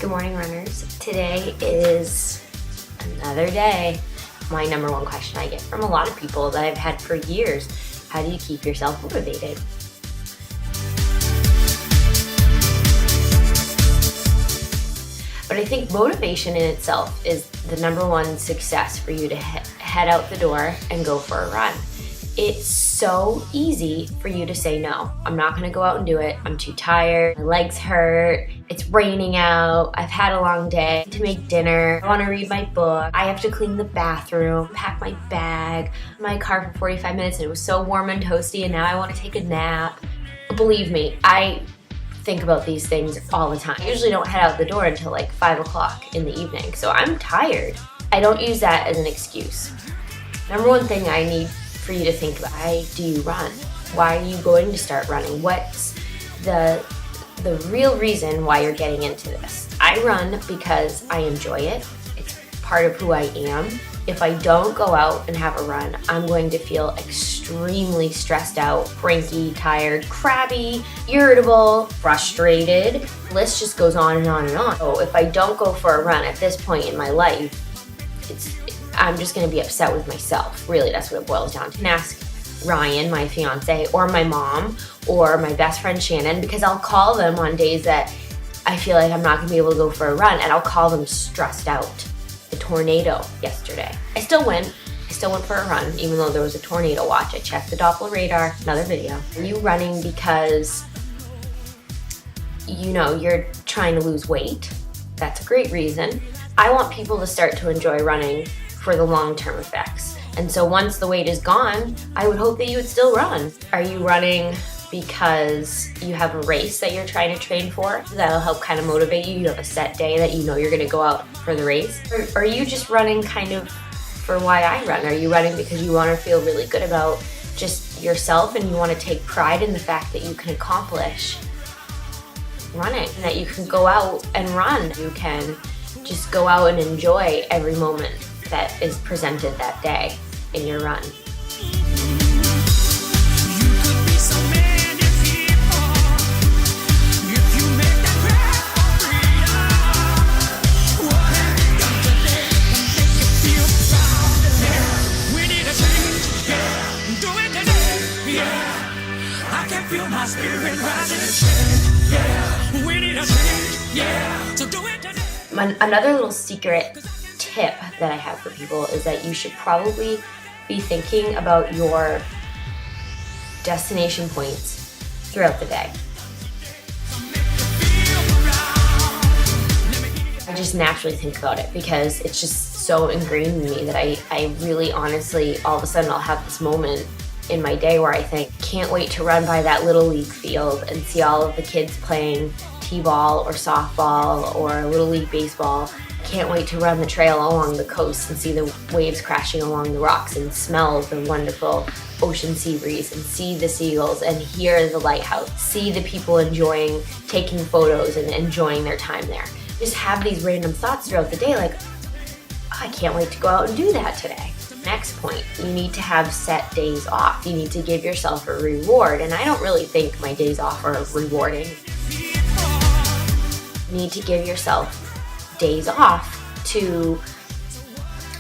Good morning, runners. Today is another day. My number one question I get from a lot of people that I've had for years: how do you keep yourself motivated? But I think motivation in itself is the number one success for you to head out the door and go for a run. It's so easy for you to say, no, I'm not gonna go out and do it. I'm too tired, my legs hurt, it's raining out, I've had a long day, to make dinner, I wanna read my book, I have to clean the bathroom, pack my bag, my car for 45 minutes and it was so warm and toasty and now I wanna take a nap. Believe me, I think about these things all the time. I usually don't head out the door until like 5 o'clock in the evening, so I'm tired. I don't use that as an excuse. Number one thing I need for you to think about: why do you run? Why are you going to start running? What's the real reason why you're getting into this? I run because I enjoy it. It's part of who I am. If I don't go out and have a run, I'm going to feel extremely stressed out, cranky, tired, crabby, irritable, frustrated. The list just goes on and on and on. So if I don't go for a run at this point in my life, I'm just gonna be upset with myself. Really, that's what it boils down to. And ask Ryan, my fiance, or my mom, or my best friend Shannon, because I'll call them on days that I feel like I'm not gonna be able to go for a run, and I'll call them stressed out. The tornado yesterday. I still went for a run, even though there was a tornado watch. I checked the Doppler radar, another video. Are you running because, you're trying to lose weight? That's a great reason. I want people to start to enjoy running for the long-term effects. And so once the weight is gone, I would hope that you would still run. Are you running because you have a race that you're trying to train for? That'll help kind of motivate you. You have a set day that you know you're gonna go out for the race. Or are you just running kind of for why I run? Are you running because you wanna feel really good about just yourself and you wanna take pride in the fact that you can accomplish running, and that you can go out and run? You can just go out and enjoy every moment that is presented that day in your run. Another little secret tip that I have for people is that you should probably be thinking about your destination points throughout the day. I just naturally think about it because it's just so ingrained in me that I really honestly, all of a sudden I'll have this moment in my day where I think, can't wait to run by that little league field and see all of the kids playing t-ball or softball or little league baseball. Can't wait to run the trail along the coast and see the waves crashing along the rocks and smell the wonderful ocean sea breeze and see the seagulls and hear the lighthouse, see the people enjoying taking photos and enjoying their time there. Just have these random thoughts throughout the day like, oh, I can't wait to go out and do that today. Next point, you need to have set days off. You need to give yourself a reward, and I don't really think my days off are rewarding. You need to give yourself days off to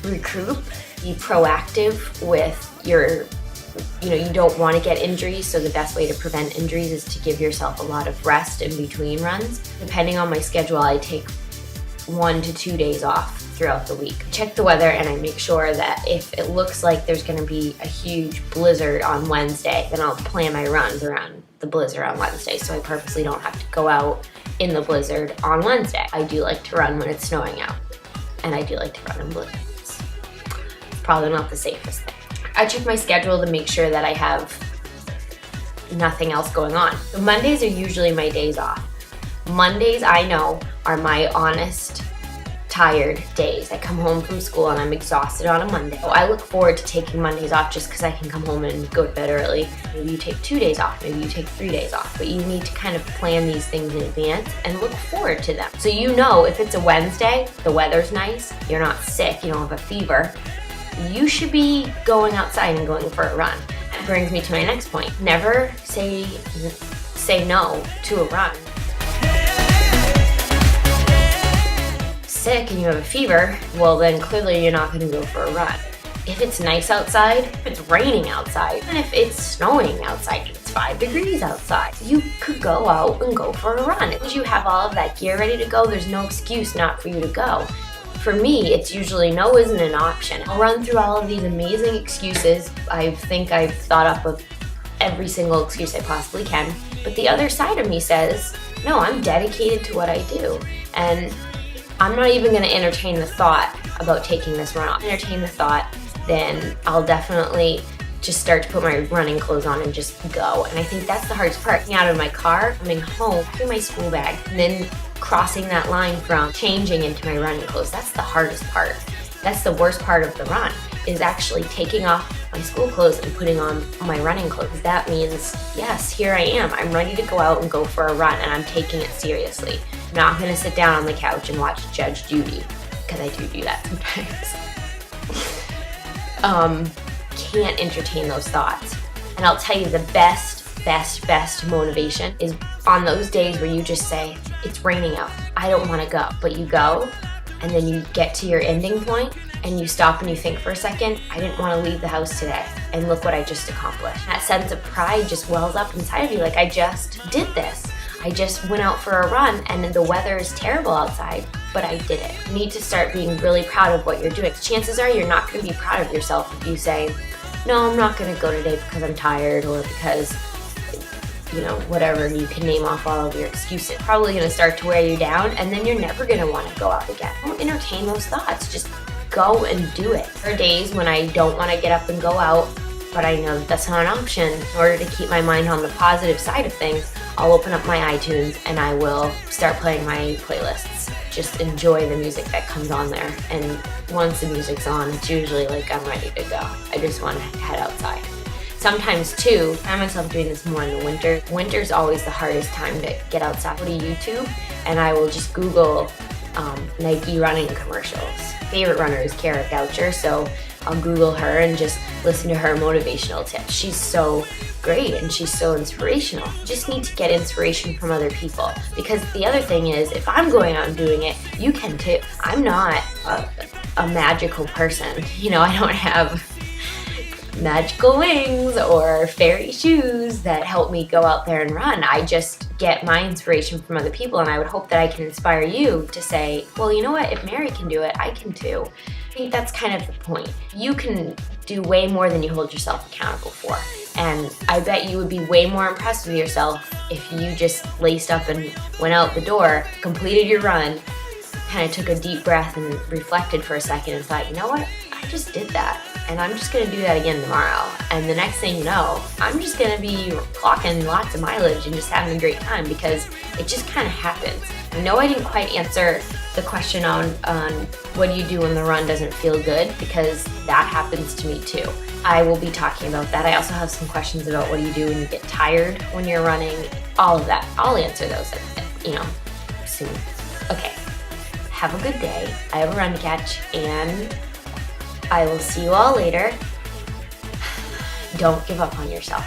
recoup, be proactive with your, you don't want to get injuries, so the best way to prevent injuries is to give yourself a lot of rest in between runs. Depending on my schedule, I take 1 to 2 days off throughout the week. Check the weather and I make sure that if it looks like there's going to be a huge blizzard on Wednesday, then I'll plan my runs around the blizzard on Wednesday, so I purposely don't have to go out in the blizzard on Wednesday. I do like to run when it's snowing out, and I do like to run in blizzards. It's probably not the safest thing. I check my schedule to make sure that I have nothing else going on. So Mondays are usually my days off. Mondays, I know, are my honest, tired days. I come home from school and I'm exhausted on a Monday. So I look forward to taking Mondays off just because I can come home and go to bed early. Maybe you take 2 days off, maybe you take 3 days off, but you need to kind of plan these things in advance and look forward to them. So if it's a Wednesday, the weather's nice, you're not sick, you don't have a fever, you should be going outside and going for a run. That brings me to my next point. Never say no to a run. sick and you have a fever, well then clearly you're not gonna go for a run. If it's nice outside, if it's raining outside, and if it's snowing outside, if it's 5 degrees outside, you could go out and go for a run. If you have all of that gear ready to go, there's no excuse not for you to go. For me, it's usually no isn't an option. I'll run through all of these amazing excuses. I think I've thought up of every single excuse I possibly can. But the other side of me says, no, I'm dedicated to what I do. And I'm not even gonna entertain the thought about taking this run off. Entertain the thought, then I'll definitely just start to put my running clothes on and just go. And I think that's the hardest part. Getting out of my car, coming home, packing my school bag, and then crossing that line from changing into my running clothes. That's the hardest part. That's the worst part of the run, is actually taking off my school clothes and putting on my running clothes. That means, yes, here I am. I'm ready to go out and go for a run, and I'm taking it seriously. I'm not gonna sit down on the couch and watch Judge Judy, because I do that sometimes. Can't entertain those thoughts. And I'll tell you, the best motivation is on those days where you just say, it's raining out, I don't wanna go. But you go, and then you get to your ending point, and you stop and you think for a second, I didn't wanna leave the house today, and look what I just accomplished. That sense of pride just wells up inside of you, like I just did this. I just went out for a run, and the weather is terrible outside, but I did it. You need to start being really proud of what you're doing. Chances are you're not gonna be proud of yourself if you say, no, I'm not gonna go today because I'm tired, or because, whatever, you can name off all of your excuses. Probably gonna start to wear you down, and then you're never gonna wanna go out again. Don't entertain those thoughts, just go and do it. There are days when I don't wanna get up and go out, but I know that's not an option. In order to keep my mind on the positive side of things, I'll open up my iTunes and I will start playing my playlists. Just enjoy the music that comes on there. And once the music's on, it's usually like I'm ready to go. I just want to head outside. Sometimes too, I find myself doing this more in the winter. Winter's always the hardest time to get outside. Go to YouTube and I will just Google Nike running commercials. Favorite runner is Kara Goucher, so I'll Google her and just listen to her motivational tips. She's so great and she's so inspirational. You just need to get inspiration from other people, because the other thing is, if I'm going out and doing it, you can too. I'm not a magical person. I don't have magical wings or fairy shoes that help me go out there and run. I just get my inspiration from other people, and I would hope that I can inspire you to say, well, you know what, if Mary can do it, I can too. I think that's kind of the point. You can do way more than you hold yourself accountable for. And I bet you would be way more impressed with yourself if you just laced up and went out the door, completed your run, kind of took a deep breath and reflected for a second and thought, you know what, I just did that. And I'm just gonna do that again tomorrow. And the next thing you know, I'm just gonna be clocking lots of mileage and just having a great time, because it just kind of happens. I know I didn't quite answer the question on what do you do when the run doesn't feel good, because that happens to me too. I will be talking about that. I also have some questions about what do you do when you get tired when you're running, all of that. I'll answer those, soon. Okay, have a good day. I have a run to catch, and I will see you all later. Don't give up on yourself.